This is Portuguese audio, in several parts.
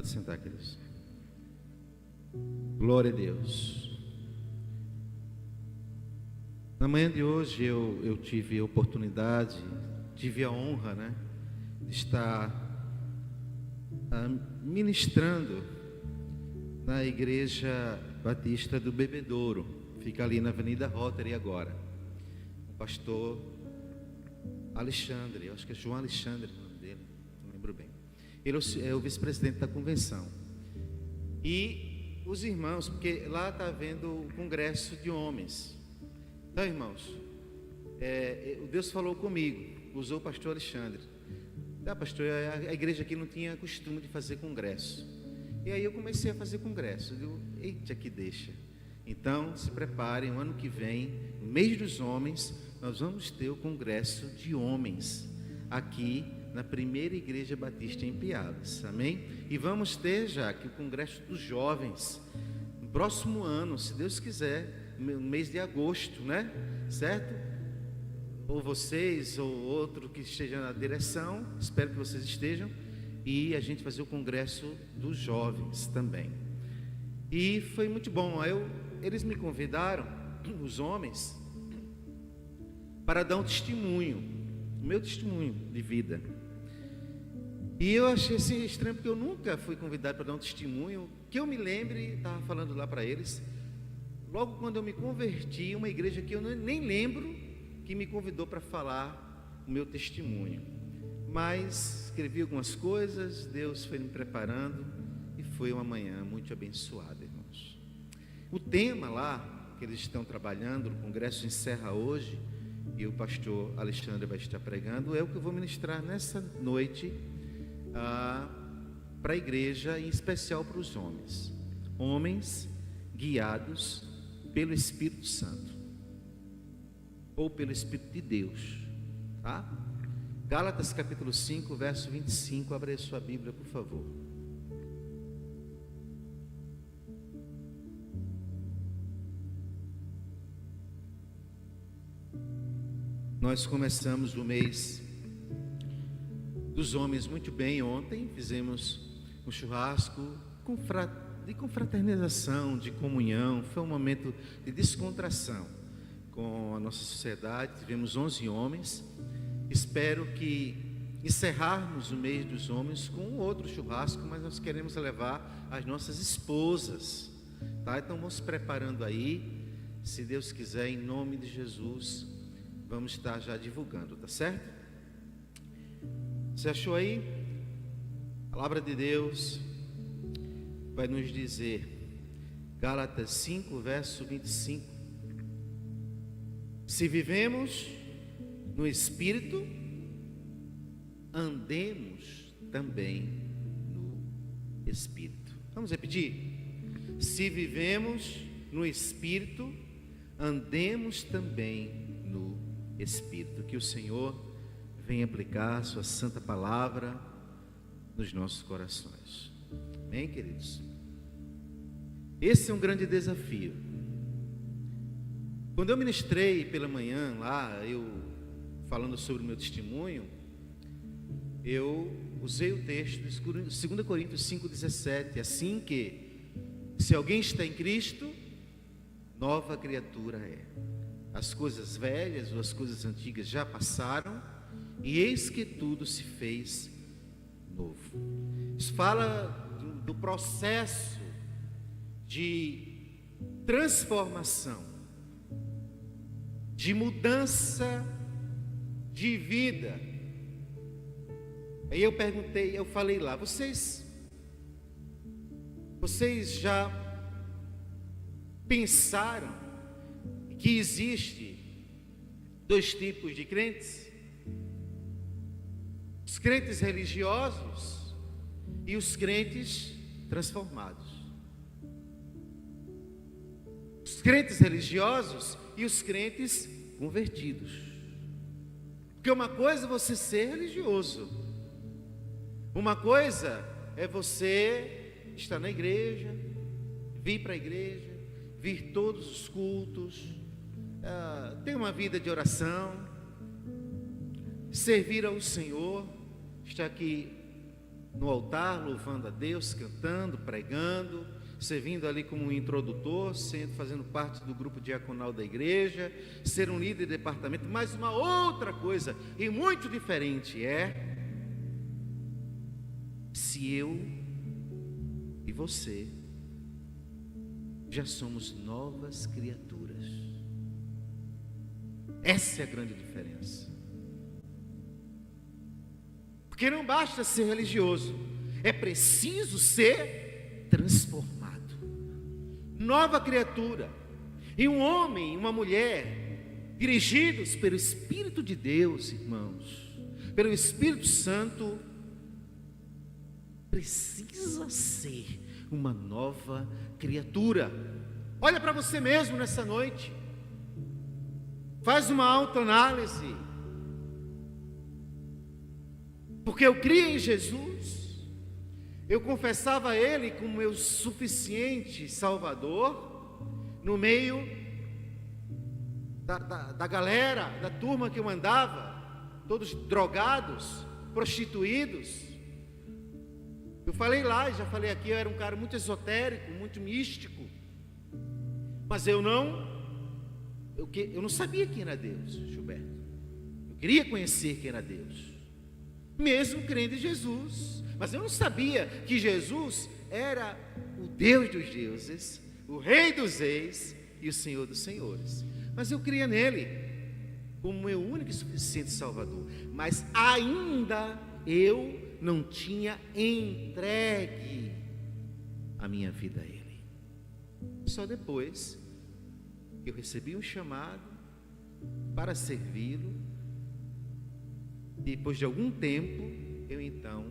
Pode sentar, queridos. Glória a Deus. Na manhã de hoje eu tive a oportunidade, tive a honra, de estar ministrando na Igreja Batista do Bebedouro. Fica ali na Avenida Rotary agora. O pastor Alexandre, eu acho que é João Alexandre o nome dele, não lembro bem. Ele é o vice-presidente da convenção. E os irmãos, porque lá está havendo o congresso de homens. Então, irmãos, Deus falou comigo, usou o pastor Alexandre. Pastor, a igreja aqui não tinha costume de fazer congresso. E aí eu comecei a fazer congresso. Eu digo, eita, que deixa. Então, se preparem, o ano que vem, no mês dos homens, nós vamos ter o congresso de homens aqui na primeira igreja batista em Piadas, amém? E vamos ter já aqui o congresso dos jovens no próximo ano, se Deus quiser, no mês de agosto, certo? Ou vocês ou outro que esteja na direção, espero que vocês estejam, e a gente fazer o congresso dos jovens também. E foi muito bom. Eles me convidaram, os homens, para dar um testemunho, o meu testemunho de vida. E eu achei assim estranho, porque eu nunca fui convidado para dar um testemunho. Que eu me lembre, estava falando lá para eles, logo quando eu me converti, uma igreja que eu nem lembro que me convidou para falar o meu testemunho. Mas escrevi algumas coisas, Deus foi me preparando e foi uma manhã muito abençoada, irmãos. O tema lá que eles estão trabalhando, o congresso encerra hoje e o pastor Alexandre vai estar pregando, é o que eu vou ministrar nessa noite para a igreja, em especial para os homens. Homens guiados pelo Espírito Santo ou pelo Espírito de Deus, tá? Gálatas capítulo 5, verso 25, abra aí sua Bíblia, por favor. Nós começamos o mês dos homens muito bem ontem, fizemos um churrasco de confraternização, de comunhão, foi um momento de descontração com a nossa sociedade, tivemos 11 homens, espero que encerrarmos o mês dos homens com outro churrasco, mas nós queremos levar as nossas esposas, tá? Então vamos se preparando aí, se Deus quiser, em nome de Jesus, vamos estar já divulgando, tá certo? Você achou aí? A palavra de Deus vai nos dizer, Gálatas 5, verso 25: se vivemos no Espírito, andemos também no Espírito. Vamos repetir? Se vivemos no Espírito, andemos também no Espírito. Que o Senhor venha aplicar a sua santa palavra nos nossos corações. Amém, queridos? Esse é um grande desafio. Quando eu ministrei pela manhã lá, falando sobre o meu testemunho, eu usei o texto de 2 Coríntios 5,17, assim que, se alguém está em Cristo, nova criatura é. As coisas velhas ou as coisas antigas já passaram, e eis que tudo se fez novo. Isso fala do processo de transformação, de mudança de vida. Aí eu falei lá, vocês já pensaram que existe dois tipos de crentes? Os crentes religiosos e os crentes transformados. Os crentes religiosos e os crentes convertidos. Porque uma coisa é você ser religioso, uma coisa é você estar na igreja, vir para a igreja, vir todos os cultos, ter uma vida de oração, servir ao Senhor, estar aqui no altar, louvando a Deus, cantando, pregando, servindo ali como um introdutor, fazendo parte do grupo diaconal da igreja, ser um líder de departamento. Mas uma outra coisa, e muito diferente, é se eu e você já somos novas criaturas. Essa é a grande diferença. Porque não basta ser religioso, é preciso ser transformado. Nova criatura. E um homem e uma mulher dirigidos pelo Espírito de Deus, irmãos, pelo Espírito Santo, precisa ser uma nova criatura. Olha para você mesmo nessa noite. Faz uma autoanálise. Porque eu criei em Jesus, eu confessava a Ele como meu suficiente Salvador, no meio da galera, da turma que eu andava, todos drogados, prostituídos. Eu falei lá, já falei aqui, eu era um cara muito esotérico, muito místico, mas eu não sabia quem era Deus, Gilberto. Eu queria conhecer quem era Deus, mesmo crendo em Jesus, mas eu não sabia que Jesus era o Deus dos deuses, o Rei dos reis e o Senhor dos senhores. Mas eu cria nele como meu único e suficiente Salvador, mas ainda eu não tinha entregue a minha vida a Ele. Só depois que eu recebi um chamado para servi-lo, depois de algum tempo, eu então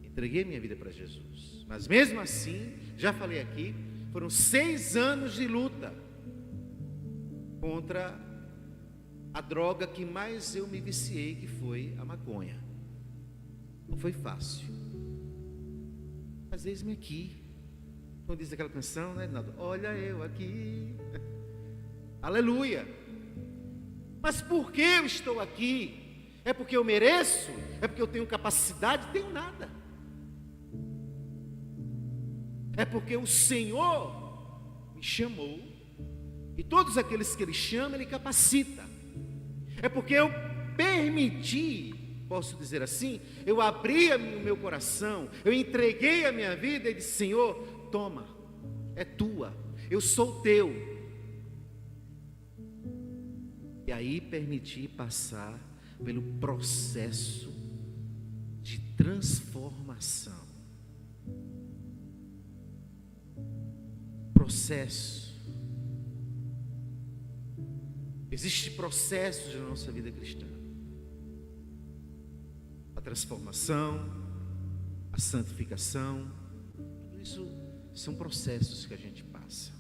entreguei minha vida para Jesus. Mas mesmo assim, já falei aqui, foram 6 anos de luta contra a droga que mais eu me viciei, que foi a maconha. Não foi fácil. Mas eis-me aqui. Quando diz aquela canção, né, Ednaldo? Olha eu aqui. Aleluia. Mas por que eu estou aqui? É porque eu mereço? É porque eu tenho capacidade? Tenho nada. É porque o Senhor me chamou, e todos aqueles que Ele chama, Ele capacita. É porque eu permiti, posso dizer assim, eu abri o meu coração, eu entreguei a minha vida e disse: Senhor, toma, é tua, eu sou teu. E aí permiti passar pelo processo de transformação. Processo. Existem processos na nossa vida cristã. A transformação, a santificação, tudo isso são processos que a gente passa.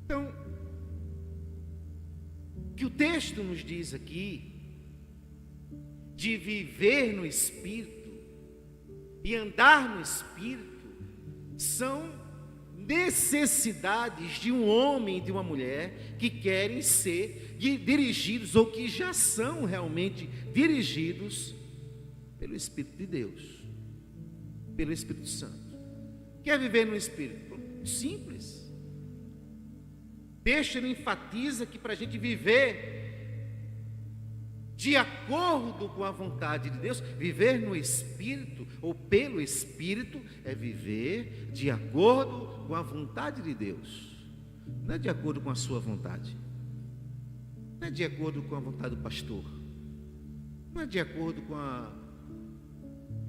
Então, o que o texto nos diz aqui, de viver no Espírito e andar no Espírito, são necessidades de um homem e de uma mulher que querem ser dirigidos, ou que já são realmente dirigidos pelo Espírito de Deus, pelo Espírito Santo. Quer viver no Espírito? Simples. O texto ele enfatiza que para a gente viver de acordo com a vontade de Deus, viver no Espírito ou pelo Espírito é viver de acordo com a vontade de Deus. Não é de acordo com a sua vontade, não é de acordo com a vontade do pastor, não é de acordo com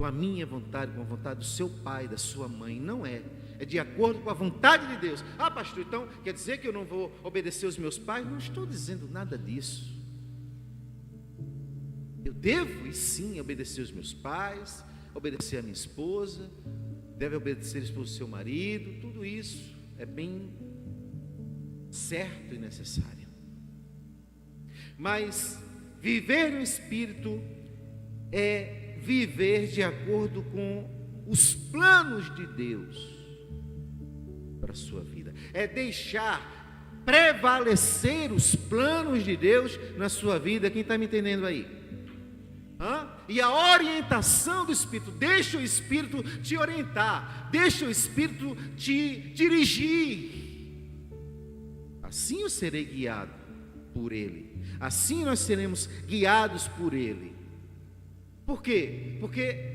a minha vontade, com a vontade do seu pai, da sua mãe. Não é. É de acordo com a vontade de Deus. Ah, pastor, então quer dizer que eu não vou obedecer aos meus pais? Não estou dizendo nada disso. Eu devo, e sim, obedecer aos meus pais, obedecer à minha esposa, deve obedecer a esposa do seu marido. Tudo isso é bem certo e necessário. Mas viver no Espírito é viver de acordo com os planos de Deus para a sua vida. É deixar prevalecer os planos de Deus na sua vida. Quem está me entendendo aí? E a orientação do Espírito. Deixa o Espírito te orientar, deixa o Espírito te dirigir. Assim eu serei guiado por Ele, assim nós seremos guiados por Ele. Por quê? Porque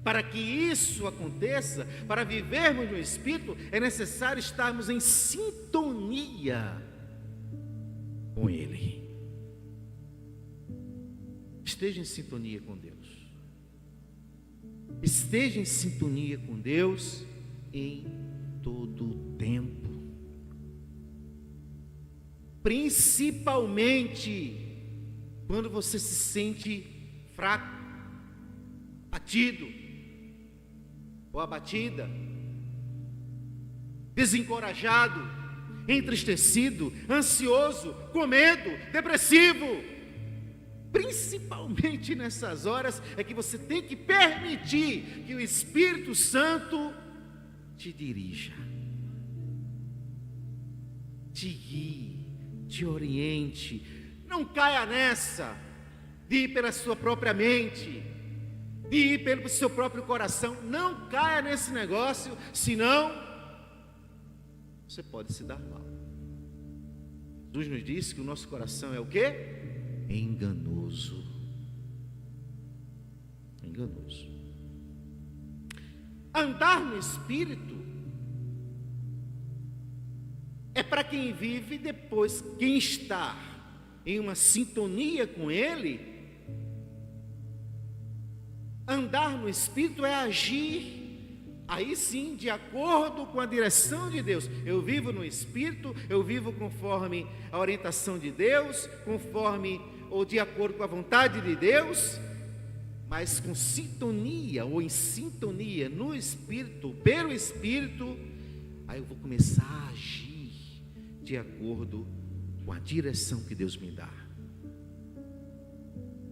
para que isso aconteça, para vivermos no Espírito, é necessário estarmos em sintonia com Ele. Esteja em sintonia com Deus. Esteja em sintonia com Deus em todo o tempo. Principalmente quando você se sente fraco, abatido ou abatida, desencorajado, entristecido, ansioso, com medo, depressivo. Principalmente nessas horas é que você tem que permitir que o Espírito Santo te dirija, te guie, te oriente. Não caia nessa de ir pela sua própria mente, de ir pelo seu próprio coração. Não caia nesse negócio, senão você pode se dar mal. Jesus nos disse que o nosso coração é o quê? Enganoso. Enganoso. Andar no Espírito é para quem vive depois, quem está em uma sintonia com Ele. Andar no Espírito é agir, aí sim, de acordo com a direção de Deus. Eu vivo no Espírito, eu vivo conforme a orientação de Deus, conforme ou de acordo com a vontade de Deus, mas com sintonia ou em sintonia no Espírito, pelo Espírito, aí eu vou começar a agir de acordo com a direção que Deus me dá.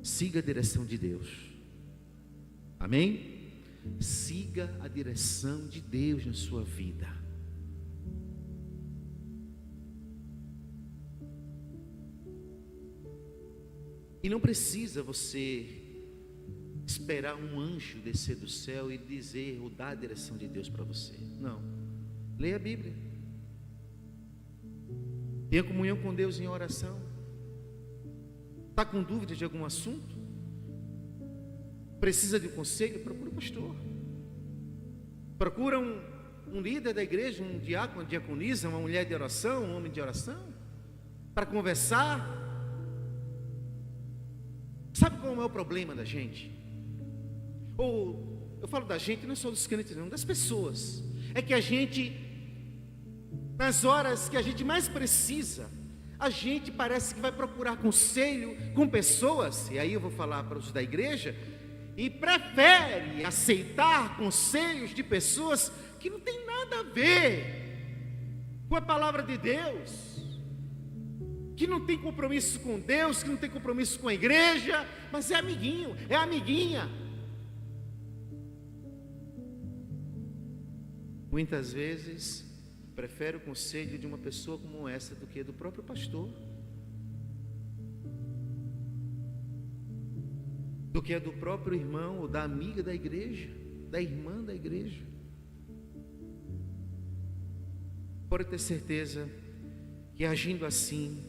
Siga a direção de Deus. Amém? Siga a direção de Deus na sua vida. E não precisa você esperar um anjo descer do céu e dizer ou dar a direção de Deus para você. Não. Leia a Bíblia. Tenha comunhão com Deus em oração. Está com dúvida de algum assunto? Precisa de um conselho? Procura um pastor. Procura um líder da igreja, um diácono, uma diaconisa, uma mulher de oração, um homem de oração, para conversar. Sabe qual é o problema da gente? Ou, eu falo da gente, não é só dos crentes não, das pessoas. É que a gente, nas horas que a gente mais precisa, a gente parece que vai procurar conselho com pessoas, e aí eu vou falar para os da igreja, e prefere aceitar conselhos de pessoas que não tem nada a ver com a palavra de Deus, que não tem compromisso com Deus, que não tem compromisso com a igreja, mas é amiguinho, é amiguinha. Muitas vezes prefere o conselho de uma pessoa como essa do que do próprio pastor, do que do próprio irmão ou da amiga da igreja, da irmã da igreja. Pode ter certeza que agindo assim,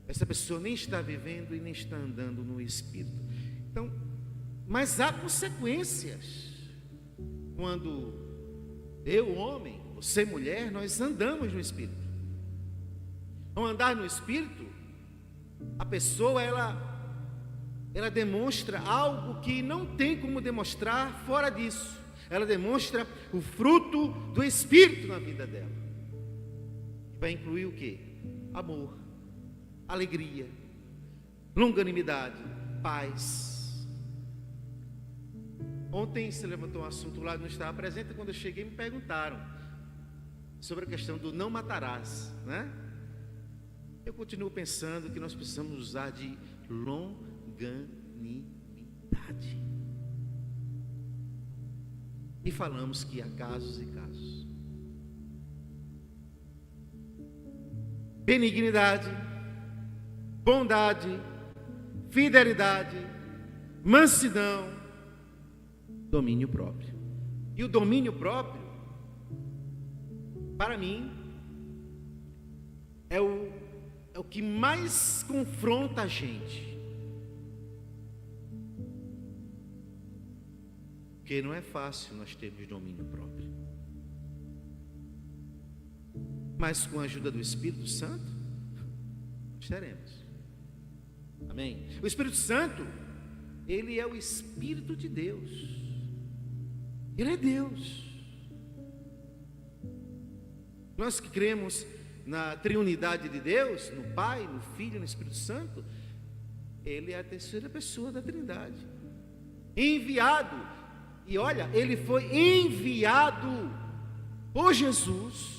essa pessoa nem está vivendo e nem está andando no Espírito. Então, mas há consequências quando eu, homem, você, mulher, nós andamos no Espírito. Ao andar no Espírito, a pessoa ela demonstra algo que não tem como demonstrar fora disso. Ela demonstra o fruto do Espírito na vida dela. Vai incluir o quê? Amor, alegria, longanimidade, paz. Ontem se levantou um assunto lá, não estava presente, quando eu cheguei me perguntaram sobre a questão do não matarás, né? Eu continuo pensando que nós precisamos usar de longanimidade. E falamos que há casos e casos. Benignidade, bondade, fidelidade, mansidão, domínio próprio. E o domínio próprio, para mim, é o que mais confronta a gente. Porque não é fácil nós termos domínio próprio. Mas com a ajuda do Espírito Santo, nós teremos. Amém? O Espírito Santo, ele é o Espírito de Deus. Ele é Deus. Nós que cremos na triunidade de Deus, no Pai, no Filho e no Espírito Santo, ele é a terceira pessoa da Trindade. Enviado. E olha, ele foi enviado por Jesus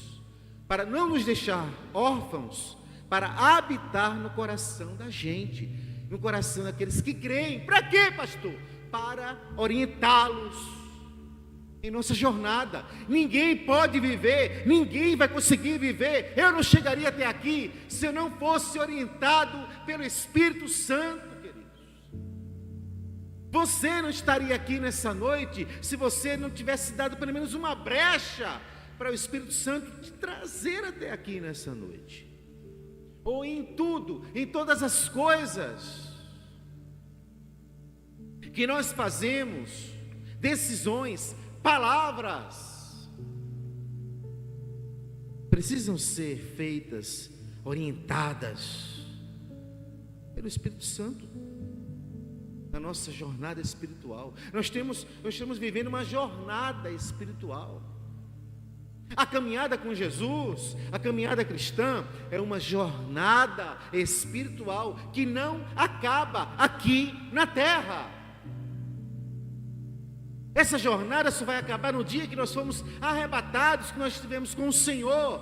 para não nos deixar órfãos, para habitar no coração da gente, no coração daqueles que creem. Para quê, pastor? Para orientá-los em nossa jornada. Ninguém pode viver, ninguém vai conseguir viver. Eu não chegaria até aqui se eu não fosse orientado pelo Espírito Santo. Você não estaria aqui nessa noite se você não tivesse dado pelo menos uma brecha para o Espírito Santo te trazer até aqui nessa noite. Ou em tudo, em todas as coisas que nós fazemos, decisões, palavras, precisam ser feitas, orientadas pelo Espírito Santo. Na nossa jornada espiritual, nós estamos vivendo uma jornada espiritual. A caminhada com Jesus, a caminhada cristã, é uma jornada espiritual que não acaba aqui na terra. Essa jornada só vai acabar no dia que nós fomos arrebatados, que nós estivemos com o Senhor,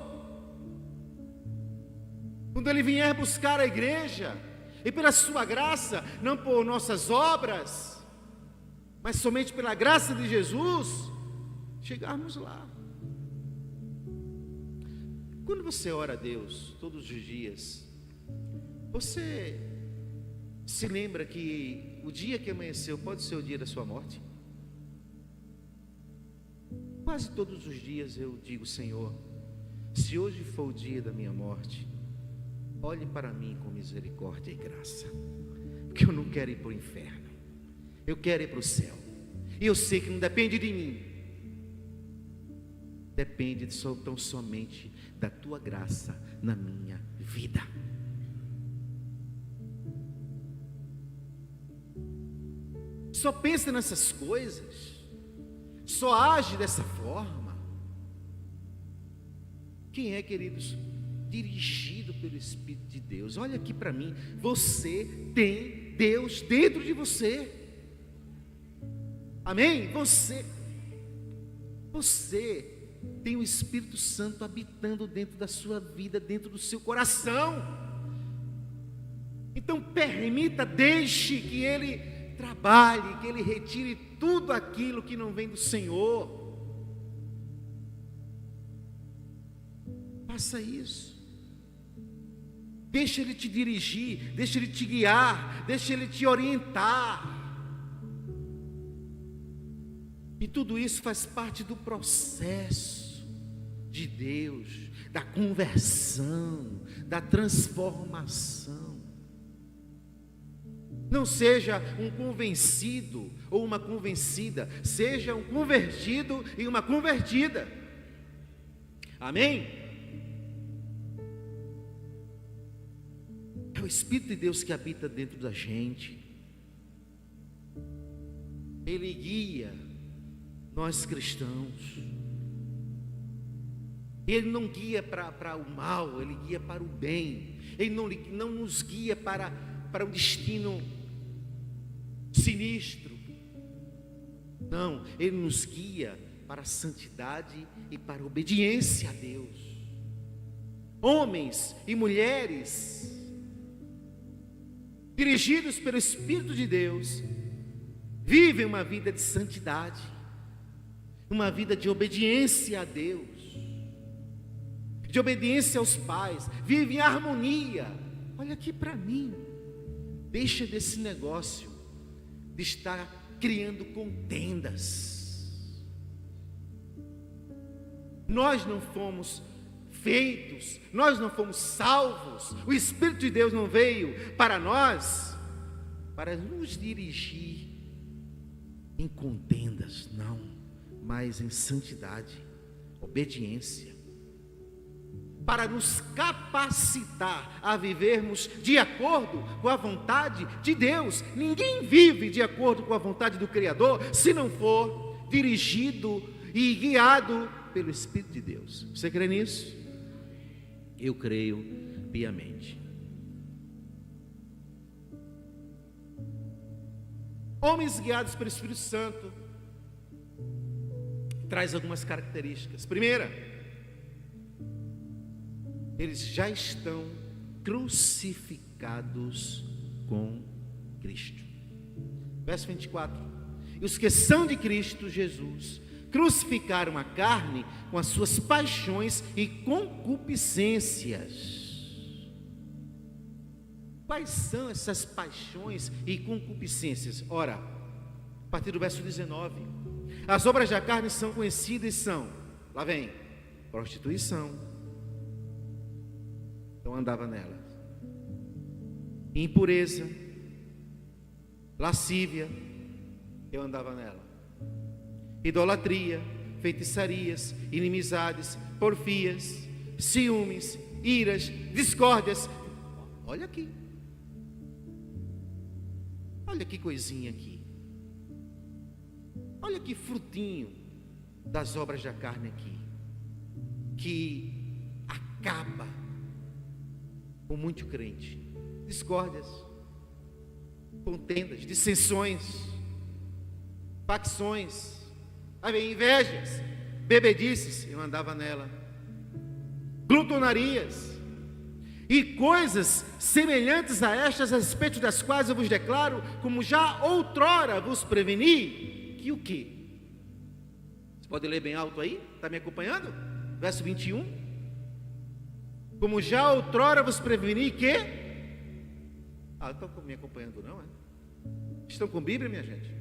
quando Ele vier buscar a igreja. E pela sua graça, não por nossas obras, mas somente pela graça de Jesus, chegarmos lá. Quando você ora a Deus todos os dias, você se lembra que o dia que amanheceu pode ser o dia da sua morte? Quase todos os dias eu digo: Senhor, se hoje for o dia da minha morte, olhe para mim com misericórdia e graça, porque eu não quero ir para o inferno, eu quero ir para o céu. E eu sei que não depende de mim, depende tão somente da tua graça na minha vida. Só pensa nessas coisas, só age dessa forma. Quem é, queridos, dirigido pelo Espírito de Deus? Olha aqui para mim, você tem Deus dentro de você. Amém? Você tem o Espírito Santo habitando dentro da sua vida, dentro do seu coração. Então permita, deixe que Ele trabalhe, que Ele retire tudo aquilo que não vem do Senhor. Faça isso. Deixa Ele te dirigir, deixa Ele te guiar, deixa Ele te orientar. E tudo isso faz parte do processo de Deus, da conversão, da transformação. Não seja um convencido ou uma convencida, seja um convertido e uma convertida. Amém? É o Espírito de Deus que habita dentro da gente. Ele guia nós cristãos. Ele não guia para o mal, Ele guia para o bem. Ele não nos guia para um destino sinistro. Não, Ele nos guia para a santidade e para a obediência a Deus. Homens e mulheres dirigidos pelo Espírito de Deus vivem uma vida de santidade, uma vida de obediência a Deus, de obediência aos pais, vivem em harmonia. Olha aqui para mim, deixa desse negócio de estar criando contendas. Nós não fomos feitos, nós não fomos salvos, o Espírito de Deus não veio para nós para nos dirigir em contendas, não, mas em santidade, obediência, para nos capacitar a vivermos de acordo com a vontade de Deus. Ninguém vive de acordo com a vontade do Criador se não for dirigido e guiado pelo Espírito de Deus. Você crê nisso? Eu creio piamente. Homens guiados pelo Espírito Santo traz algumas características. Primeira, eles já estão crucificados com Cristo. Verso 24: e os que são de Cristo Jesus crucificaram a carne com as suas paixões e concupiscências. Quais são essas paixões e concupiscências? Ora, a partir do verso 19: as obras da carne são conhecidas e são, lá vem, prostituição, eu andava nela, impureza, lascívia, eu andava nela, idolatria, feitiçarias, inimizades, porfias, ciúmes, iras, discórdias. Olha aqui, olha que coisinha aqui, olha que frutinho das obras da carne aqui, que acaba com muito crente. Discórdias, contendas, dissensões, facções, invejas, bebedices, eu andava nela, glutonarias e coisas semelhantes a estas, a respeito das quais eu vos declaro, como já outrora vos preveni, que o quê? Você pode ler bem alto aí? Está me acompanhando? Verso 21: como já outrora vos preveni que... não estão me acompanhando não, é? Estão com Bíblia, minha gente?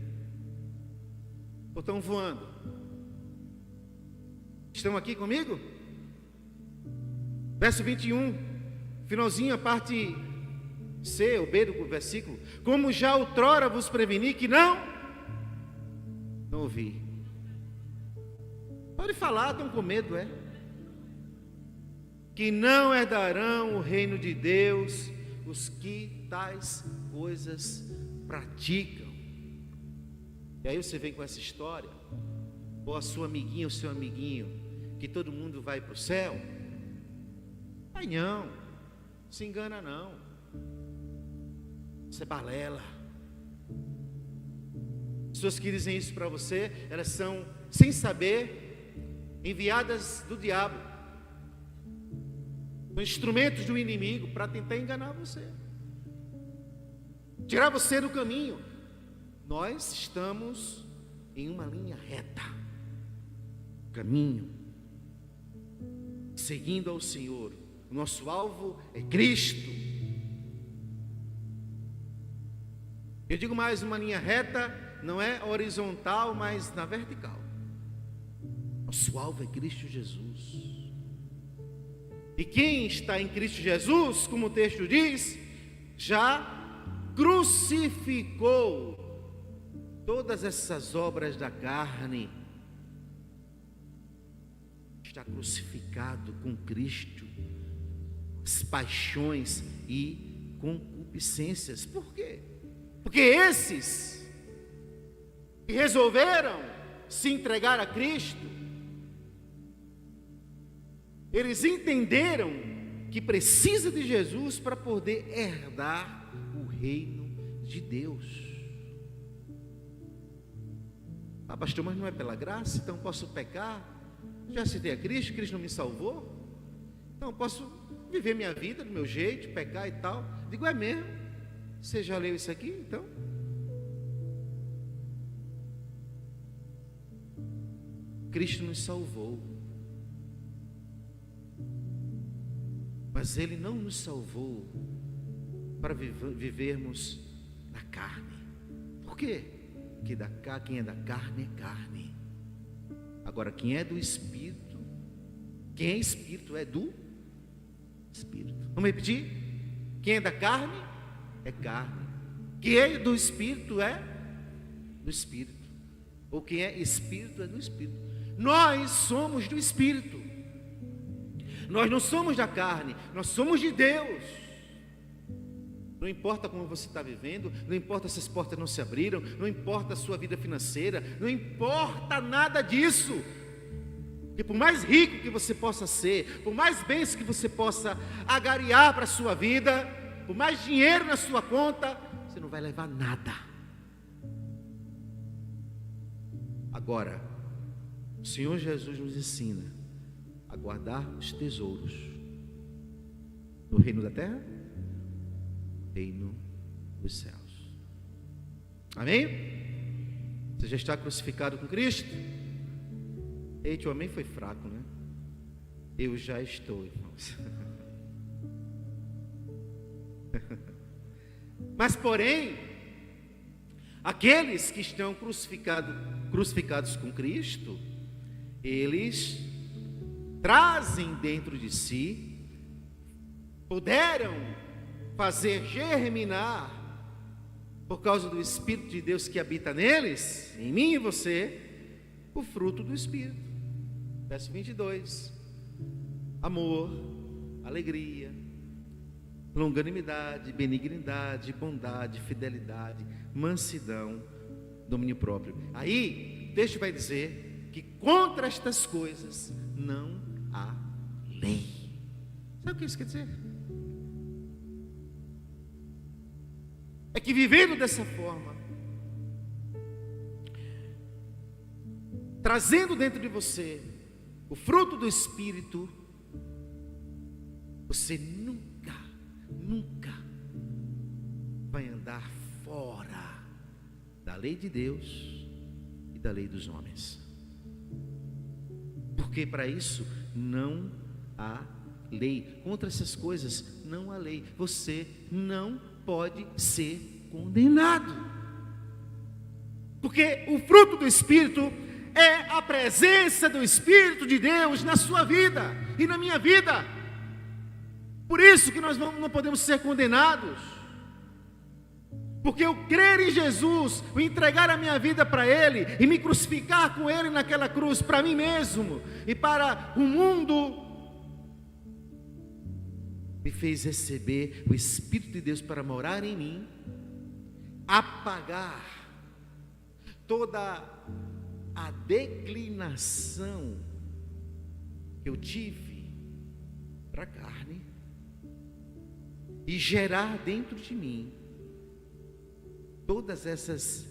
Ou estão voando? Estão aqui comigo? Verso 21, finalzinho, a parte C ou B do versículo: como já outrora vos preveni que não ouvi. Pode falar, estão com medo, é? Que não herdarão o reino de Deus os que tais coisas praticam. E aí você vem com essa história, ou a sua amiguinha, o seu amiguinho, que todo mundo vai para o céu. Ai não, se engana não, isso é balela. Pessoas que dizem isso para você, elas são, sem saber, enviadas do diabo, são instrumentos do inimigo para tentar enganar você, tirar você do caminho. Nós estamos em uma linha reta, caminho, seguindo ao Senhor. O nosso alvo é Cristo. Eu digo mais, uma linha reta não é horizontal, mas na vertical. Nosso alvo é Cristo Jesus. E quem está em Cristo Jesus, como o texto diz, já crucificou todas essas obras da carne. Está crucificado com Cristo, as paixões e concupiscências. Por quê? Porque esses que resolveram se entregar a Cristo, eles entenderam que precisa de Jesus para poder herdar o reino de Deus. Pastor, mas não é pela graça, então posso pecar? Já aceitei a Cristo, Cristo não me salvou, então posso viver minha vida do meu jeito, pecar e tal. Digo, é mesmo? Você já leu isso aqui? Então, Cristo nos salvou, mas Ele não nos salvou para vivermos na carne. Por Por quê? Porque quem é da carne é carne. Agora, quem é do Espírito, quem é Espírito é do Espírito. Vamos repetir? Quem é da carne é carne. Quem é do Espírito é do Espírito. Ou quem é Espírito é do Espírito. Nós somos do Espírito. Nós não somos da carne, nós somos de Deus. Não importa como você está vivendo, não importa se as portas não se abriram, não importa a sua vida financeira, não importa nada disso. E por mais rico que você possa ser, por mais bens que você possa agariar para a sua vida, por mais dinheiro na sua conta, você não vai levar nada. Agora, o Senhor Jesus nos ensina a guardar os tesouros no reino da terra, reino dos céus. Amém? Você já está crucificado com Cristo? Eita, o amém foi fraco, né? Eu já estou, irmãos. Mas porém, aqueles que estão crucificados com Cristo, eles trazem dentro de si, puderam fazer germinar, por causa do Espírito de Deus que habita neles, em mim e você, o fruto do Espírito. Verso 22: amor, alegria, longanimidade, benignidade, bondade, fidelidade, mansidão, domínio próprio. Aí, o texto vai dizer que contra estas coisas não há lei. Sabe o que isso quer dizer? É que vivendo dessa forma, trazendo dentro de você o fruto do Espírito, você nunca vai andar fora da lei de Deus e da lei dos homens. Porque para isso não há lei. Contra essas coisas não há lei. Você não pode ser condenado. Porque o fruto do Espírito é a presença do Espírito de Deus na sua vida e na minha vida. Por isso que nós não podemos ser condenados. Porque eu crer em Jesus, o entregar a minha vida para Ele e me crucificar com Ele naquela cruz, para mim mesmo e para o mundo, me fez receber o Espírito de Deus para morar em mim, apagar toda a declinação que eu tive para a carne e gerar dentro de mim todas essas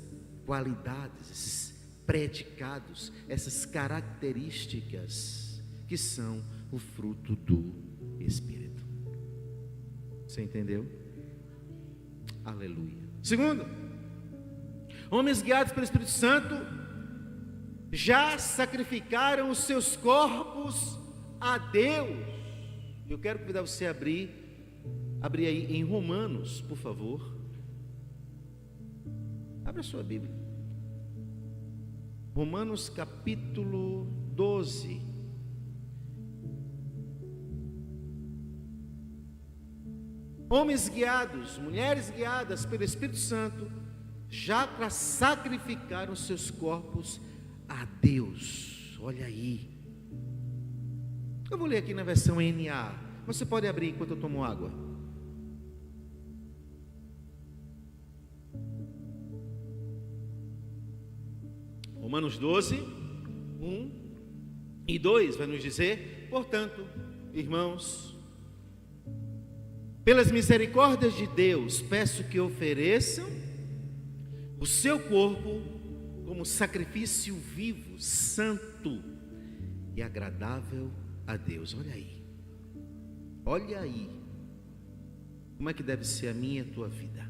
qualidades, esses predicados, essas características que são o fruto do Espírito. Você entendeu? Aleluia. Segundo, homens guiados pelo Espírito Santo já sacrificaram os seus corpos a Deus. Eu quero convidar você a abrir aí em Romanos, por favor. Abra a sua Bíblia. Romanos capítulo 12. Homens guiados, mulheres guiadas pelo Espírito Santo já sacrificaram seus corpos a Deus. Olha aí. Eu vou ler aqui na versão NA. Você pode abrir enquanto eu tomo água. Romanos 12, 1 e 2 vai nos dizer: portanto, irmãos, pelas misericórdias de Deus, peço que ofereçam o seu corpo como sacrifício vivo, santo e agradável a Deus. Olha aí, como é que deve ser a minha e a tua vida?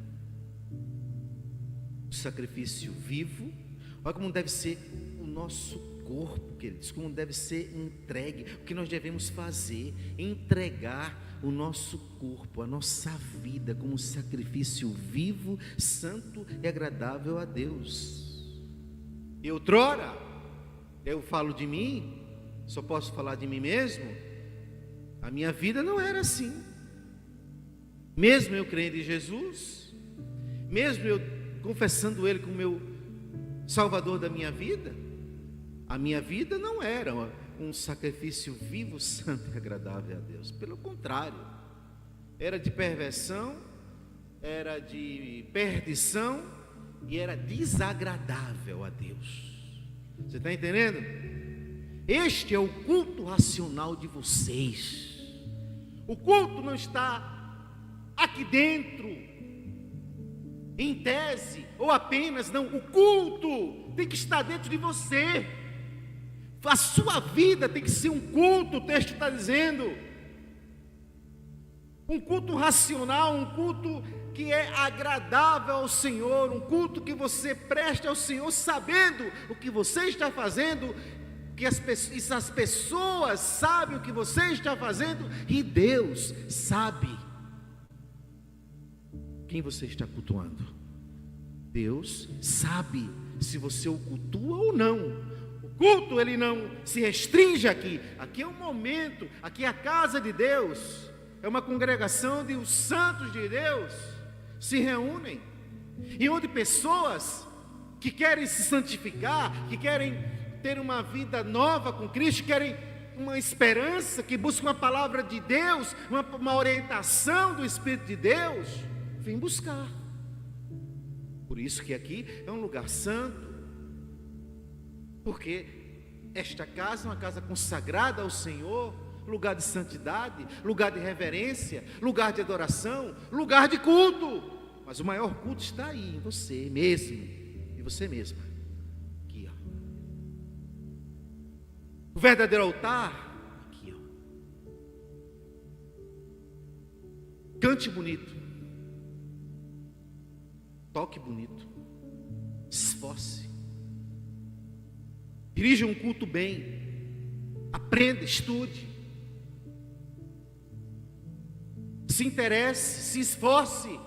O sacrifício vivo. Olha como deve ser o nosso corpo, queridos, como deve ser entregue, o que nós devemos fazer, entregar o nosso corpo, a nossa vida como sacrifício vivo, santo e agradável a Deus. E outrora, eu falo de mim, só posso falar de mim mesmo, a minha vida não era assim. Mesmo eu crendo em Jesus, mesmo eu confessando Ele como meu Salvador da minha vida, a minha vida não era um sacrifício vivo, santo e agradável a Deus. Pelo contrário, era de perversão, era de perdição e era desagradável a Deus. Você está entendendo? Este é o culto racional de vocês. O culto não está aqui dentro, em tese, ou apenas, não. O culto tem que estar dentro de você. A sua vida tem que ser um culto, o texto está dizendo. Um culto racional, um culto que é agradável ao Senhor, um culto que você preste ao Senhor, sabendo o que você está fazendo, que as pessoas sabem o que você está fazendo, e Deus sabe quem você está cultuando. Deus sabe se você o cultua ou não. O culto, ele não se restringe aqui. Aqui é um momento, aqui é a casa de Deus, é uma congregação de os santos de Deus se reúnem, e onde pessoas que querem se santificar, que querem ter uma vida nova com Cristo, querem uma esperança, que buscam uma palavra de Deus, uma orientação do Espírito de Deus, vem buscar. Por isso que aqui é um lugar santo, porque esta casa é uma casa consagrada ao Senhor, lugar de santidade, lugar de reverência, lugar de adoração, lugar de culto. Mas o maior culto está aí, em você mesmo, em você mesma. Aqui, ó. O verdadeiro altar, aqui, ó. Cante bonito, toque bonito, esforce, dirija um culto bem, aprenda, estude, se interesse, se esforce,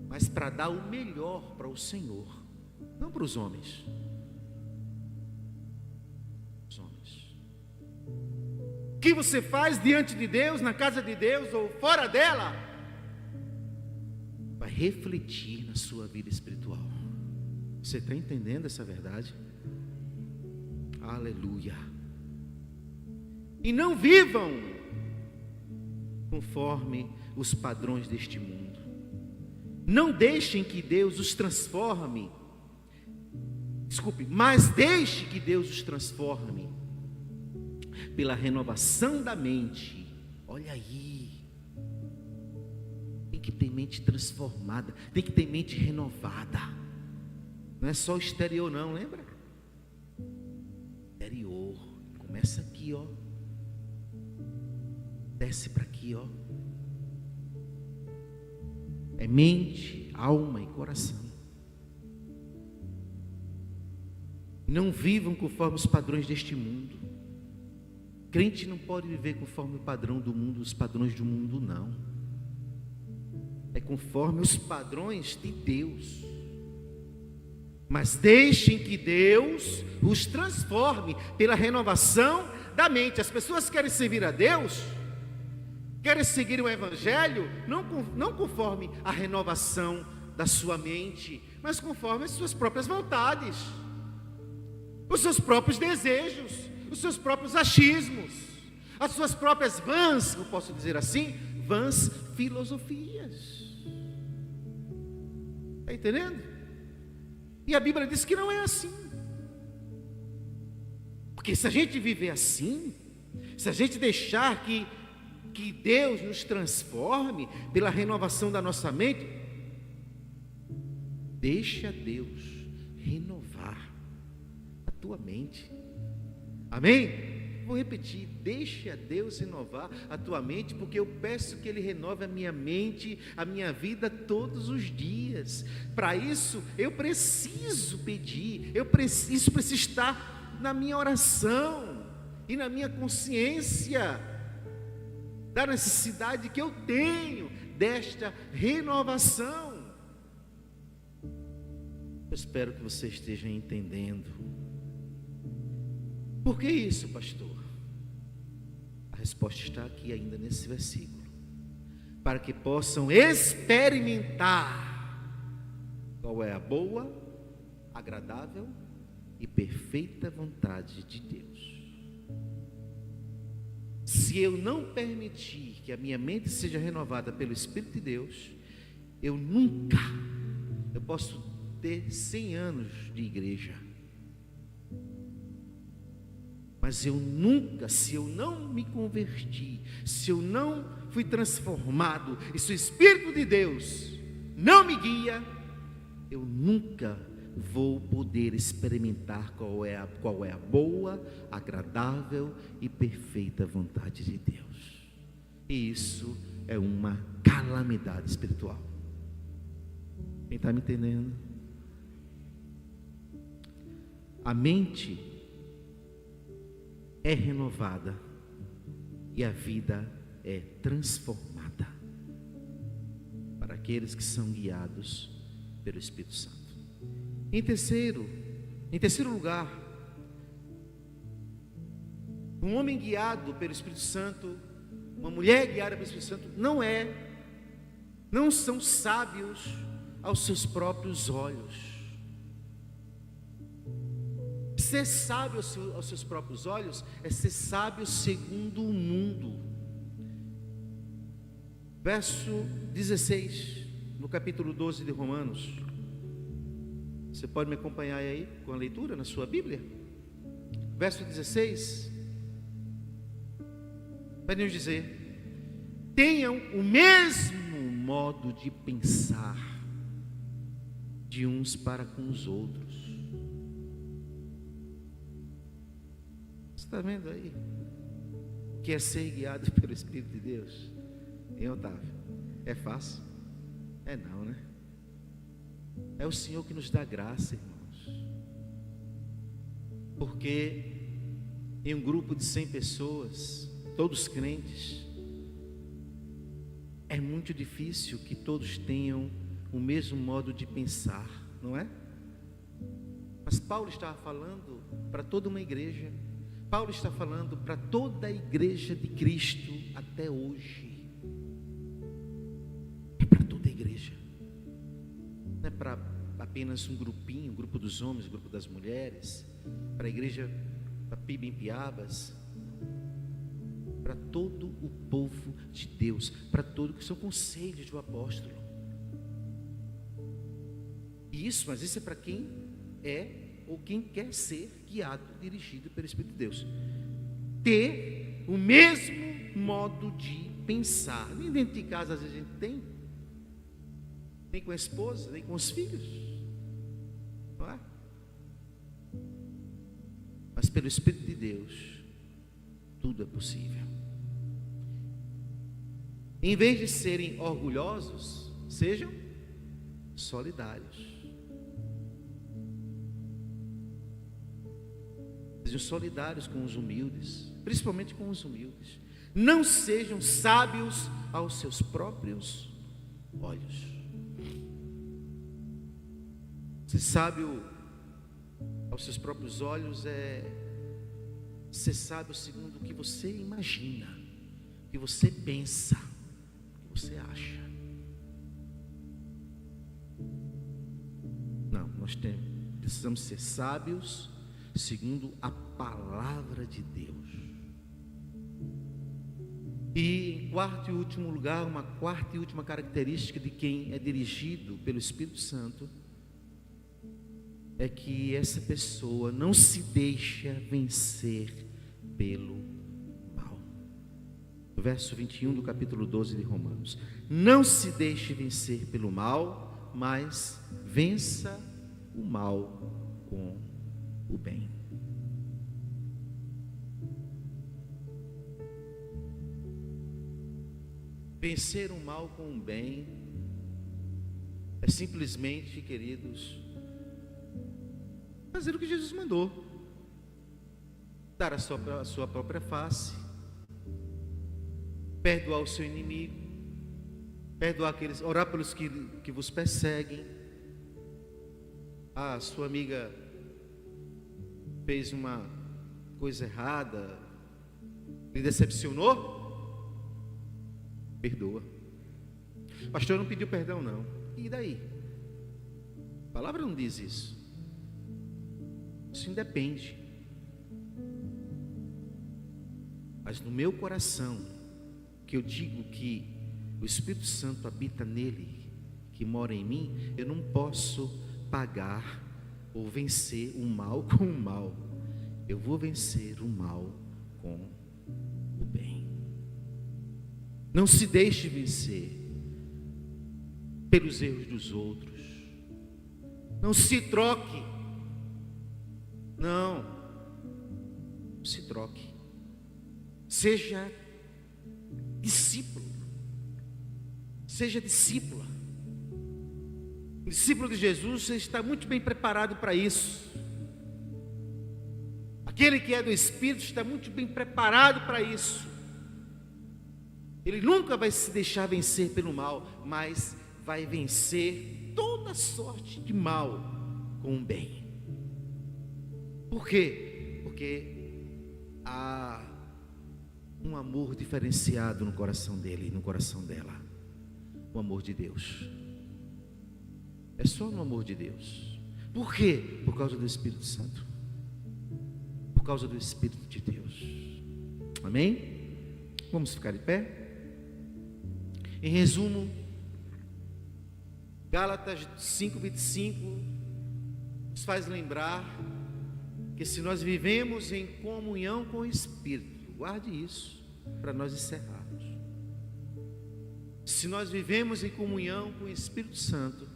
mas para dar o melhor para o Senhor, não para os homens. Os homens. O que você faz diante de Deus, na casa de Deus ou fora dela, vai refletir na sua vida espiritual. Você está entendendo essa verdade? Aleluia. E não vivam conforme os padrões deste mundo. Não deixem que Deus os transforme. Mas deixe que Deus os transforme pela renovação da mente. Olha aí. Tem que ter mente transformada, tem que ter mente renovada. Não é só o exterior não, lembra? Interior, começa aqui, ó. Desce para aqui, ó. É mente, alma e coração. Não vivam conforme os padrões deste mundo. Crente não pode viver conforme o padrão do mundo, os padrões do mundo não. É conforme os padrões de Deus. Mas deixem que Deus os transforme pela renovação da mente. As pessoas querem servir a Deus, querem seguir o Evangelho, não conforme a renovação da sua mente, mas conforme as suas próprias vontades, os seus próprios desejos, os seus próprios achismos, as suas próprias vãs, eu posso dizer assim, vãs filosofias. Está entendendo? E a Bíblia diz que não é assim. Porque se a gente viver assim, se a gente deixar que Deus nos transforme pela renovação da nossa mente, deixa Deus renovar a tua mente. Amém? Vou repetir, deixa Deus renovar a tua mente, porque eu peço que Ele renove a minha mente, a minha vida todos os dias. Para isso eu preciso pedir, isso precisa estar na minha oração e na minha consciência da necessidade que eu tenho desta renovação. Eu espero que você esteja entendendo. Por que isso, pastor? A resposta está aqui ainda nesse versículo. Para que possam experimentar qual é a boa, agradável e perfeita vontade de Deus. Se eu não permitir que a minha mente seja renovada pelo Espírito de Deus, eu posso ter 100 anos de igreja, mas se eu não me converti, se eu não fui transformado, e se o Espírito de Deus não me guia, eu nunca vou poder experimentar qual é a boa, agradável e perfeita vontade de Deus. E isso é uma calamidade espiritual. Quem está me entendendo? A mente é renovada e a vida é transformada para aqueles que são guiados pelo Espírito Santo. Em terceiro lugar, um homem guiado pelo Espírito Santo, uma mulher guiada pelo Espírito Santo, não são sábios aos seus próprios olhos. Ser sábio aos seus próprios olhos é ser sábio segundo o mundo. Verso 16, no capítulo 12 de Romanos. Você pode me acompanhar aí com a leitura na sua Bíblia? Verso 16 vai nos dizer: tenham o mesmo modo de pensar de uns para com os outros. Você está vendo aí o que é ser guiado pelo Espírito de Deus? Hein, Otávio? É fácil? É não, né? É o Senhor que nos dá graça, irmãos. Porque em um grupo de 100 pessoas, todos crentes, é muito difícil que todos tenham o mesmo modo de pensar, não é? Mas Paulo estava falando para toda uma igreja. Paulo está falando para toda a igreja de Cristo até hoje. É para toda a igreja. Não é para apenas um grupinho, um grupo dos homens, um grupo das mulheres, para a igreja da PIB em Piabas, para todo o povo de Deus, para todos que são conselhos do apóstolo. Mas isso é para quem é ou quem quer ser guiado, dirigido pelo Espírito de Deus. Ter o mesmo modo de pensar. Nem dentro de casa às vezes a gente tem, nem com a esposa, nem com os filhos, não é? Mas pelo Espírito de Deus tudo é possível. Em vez de serem orgulhosos, sejam solidários. Sejam solidários com os humildes, principalmente com os humildes. Não sejam sábios aos seus próprios olhos. Ser sábio aos seus próprios olhos é ser sábio segundo o que você imagina, o que você pensa, o que você acha. Não, precisamos ser sábios segundo a palavra de Deus. E em quarto e último lugar, uma quarta e última característica de quem é dirigido pelo Espírito Santo é que essa pessoa não se deixa vencer pelo mal. Verso 21 do capítulo 12 de Romanos: não se deixe vencer pelo mal, mas vença o mal com o bem. Vencer o mal com o bem é simplesmente, queridos, fazer o que Jesus mandou. dar a sua própria face, perdoar o seu inimigo, perdoar aqueles, orar pelos que vos perseguem. Ah, sua amiga fez uma coisa errada, lhe decepcionou? Perdoa. Pastor, não pediu perdão não. E daí? A palavra não diz isso. Isso independe. Mas no meu coração, que eu digo que o Espírito Santo habita nele, que mora em mim, eu não posso pagar ou vencer o mal com o mal. Eu vou vencer o mal com o bem. Não se deixe vencer pelos erros dos outros. Não se troque. Não se troque. Seja discípulo. Seja discípula. O discípulo de Jesus está muito bem preparado para isso. Aquele que é do Espírito está muito bem preparado para isso. Ele nunca vai se deixar vencer pelo mal, mas vai vencer toda sorte de mal com o bem. Por quê? Porque há um amor diferenciado no coração dele e no coração dela. O amor de Deus. É só no amor de Deus. Por quê? Por causa do Espírito Santo. Por causa do Espírito de Deus. Amém? Vamos ficar de pé? Em resumo, Gálatas 5:25 nos faz lembrar que se nós vivemos em comunhão com o Espírito, guarde isso para nós encerrarmos. Se nós vivemos em comunhão com o Espírito Santo,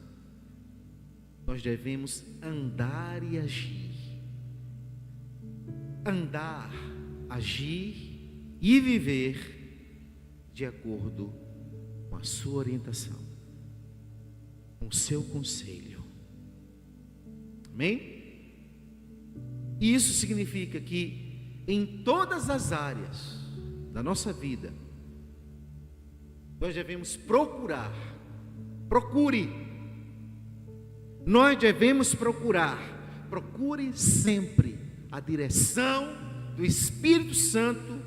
nós devemos andar e agir. Andar, agir e viver de acordo com a sua orientação, com o seu conselho. Amém? Isso significa que em todas as áreas da nossa vida, nós devemos nós devemos procure sempre a direção do Espírito Santo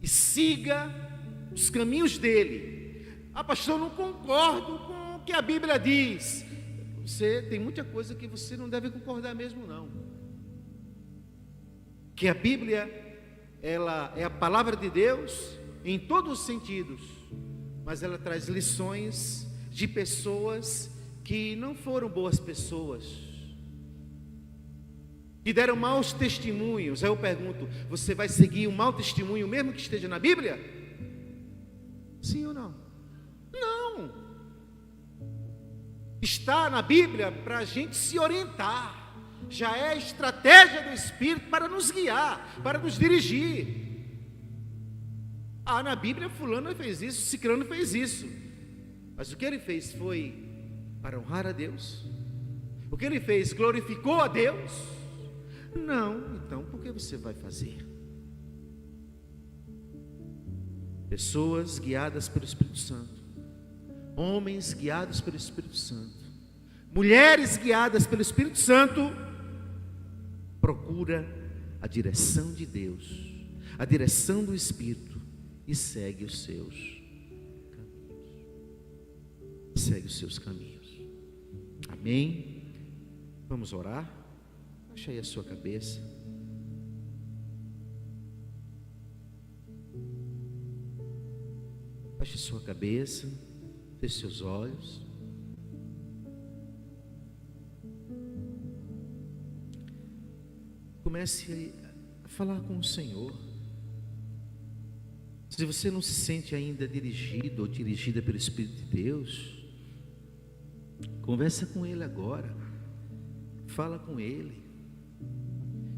e siga os caminhos dele. Ah, pastor, não concordo com o que a Bíblia diz. Tem muita coisa que você não deve concordar mesmo não. Que a Bíblia, ela é a palavra de Deus em todos os sentidos, mas ela traz lições de pessoas que não foram boas pessoas, que deram maus testemunhos. Aí eu pergunto, você vai seguir um mau testemunho mesmo que esteja na Bíblia? Sim ou não? Não. Está na Bíblia para a gente se orientar. Já é a estratégia do Espírito para nos guiar, para nos dirigir. Ah, na Bíblia fulano fez isso, cicrano fez isso. Mas o que ele fez foi para honrar a Deus? O que ele fez glorificou a Deus? Não. Então por que você vai fazer? Pessoas guiadas pelo Espírito Santo, homens guiados pelo Espírito Santo, mulheres guiadas pelo Espírito Santo, procura a direção de Deus, a direção do Espírito e segue os seus caminhos. Segue os seus caminhos. Amém? Vamos orar? Baixa aí a sua cabeça. Baixe a sua cabeça, feche seus olhos. Comece a falar com o Senhor. Se você não se sente ainda dirigido ou dirigida pelo Espírito de Deus, conversa com Ele agora. Fala com Ele.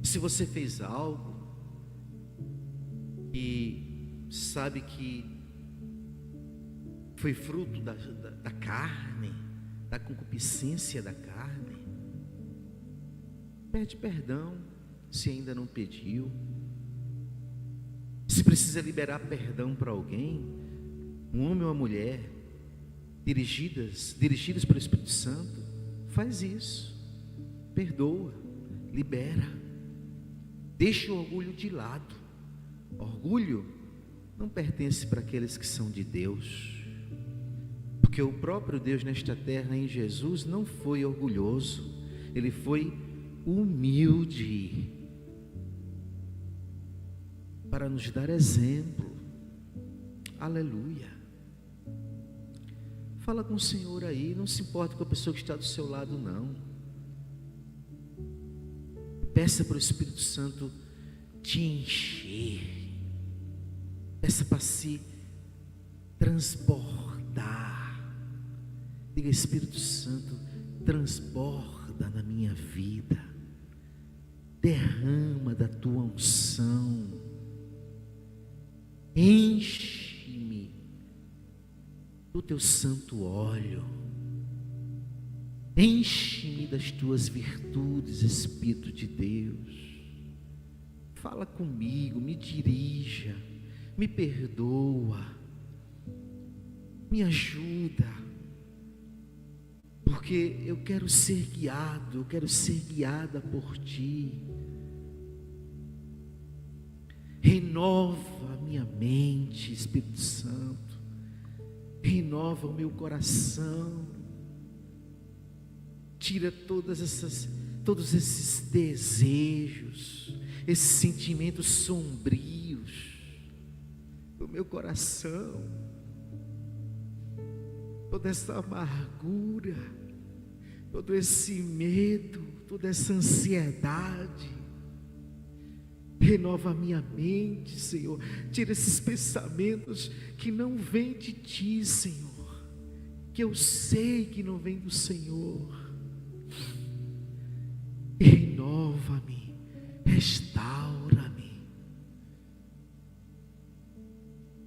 Se você fez algo e sabe que foi fruto da carne, da concupiscência da carne, pede perdão, se ainda não pediu. Se precisa liberar perdão para alguém, um homem ou uma mulher, dirigidos pelo Espírito Santo, faz isso, perdoa, libera, deixa o orgulho de lado. Orgulho não pertence para aqueles que são de Deus, porque o próprio Deus nesta terra, em Jesus, não foi orgulhoso, Ele foi humilde, para nos dar exemplo. Aleluia. Fala com o Senhor aí, não se importa com a pessoa que está do seu lado, não. Peça para o Espírito Santo te encher, peça para se transbordar. Diga: Espírito Santo, transborda na minha vida, derrama da tua unção, enche-me do teu santo óleo, enche-me das tuas virtudes, Espírito de Deus. Fala comigo, me dirija, me perdoa, me ajuda, porque eu quero ser guiado, eu quero ser guiada por Ti. Renova a minha mente, Espírito Santo, renova o meu coração, tira todos esses desejos, esses sentimentos sombrios do meu coração, toda essa amargura, todo esse medo, toda essa ansiedade. Renova a minha mente, Senhor. Tira esses pensamentos que não vêm de Ti, Senhor, que eu sei que não vem do Senhor. Renova-me, restaura-me,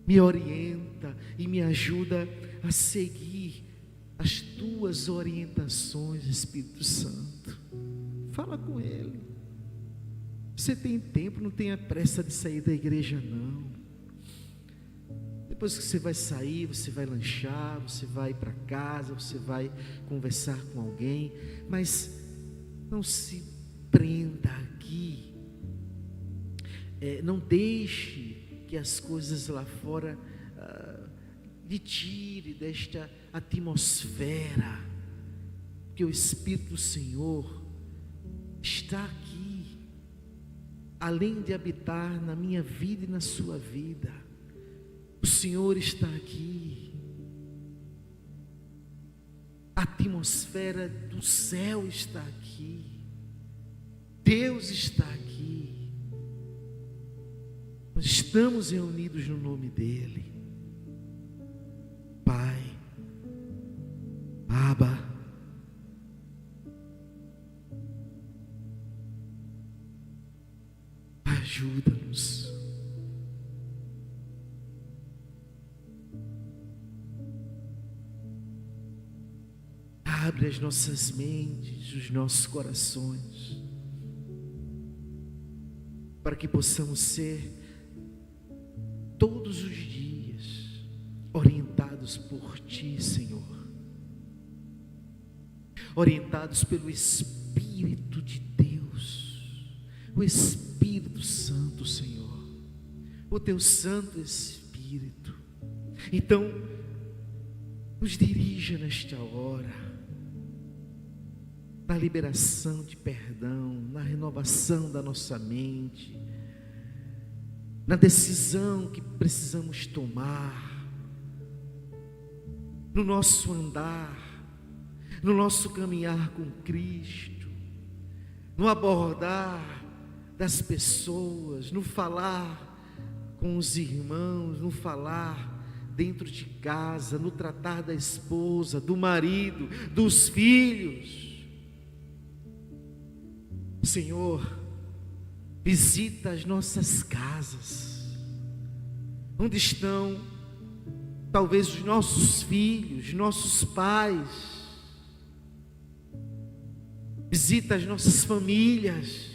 me orienta e me ajuda a seguir as Tuas orientações, Espírito Santo. Fala com Ele. Você tem tempo, não tenha pressa de sair da igreja, não. Depois que você vai sair, você vai lanchar, você vai para casa, você vai conversar com alguém, mas não se prenda aqui. Não deixe que as coisas lá fora lhe tire desta atmosfera, porque o Espírito do Senhor está aqui. Além de habitar na minha vida e na sua vida, o Senhor está aqui. A atmosfera do céu está aqui. Deus está aqui. Nós estamos reunidos no nome dEle. Pai, Abba, ajuda-nos. Abre as nossas mentes, os nossos corações, para que possamos ser todos os dias orientados por Ti, Senhor, orientados pelo Espírito de Deus, o Espírito Santo, Senhor, o Teu Santo Espírito. Então, nos dirija nesta hora, na liberação de perdão, na renovação da nossa mente, na decisão que precisamos tomar, no nosso andar, no nosso caminhar com Cristo, no abordar das pessoas, no falar com os irmãos, no falar dentro de casa, no tratar da esposa, do marido, dos filhos. Senhor, visita as nossas casas, onde estão talvez os nossos filhos, nossos pais. Visita as nossas famílias,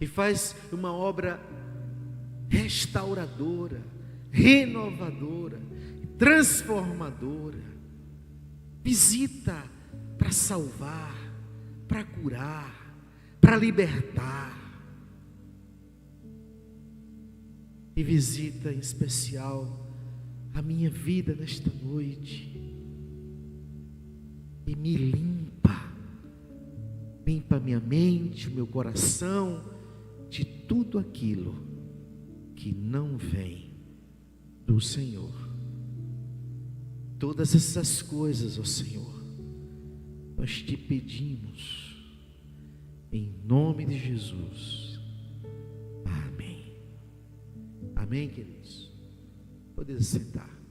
e faz uma obra restauradora, renovadora, transformadora. Visita para salvar, para curar, para libertar. E visita em especial a minha vida nesta noite. E me limpa. Limpa minha mente, meu coração, de tudo aquilo que não vem do Senhor. Todas essas coisas, ó Senhor, nós te pedimos, em nome de Jesus. Amém. Amém, queridos? Podem sentar.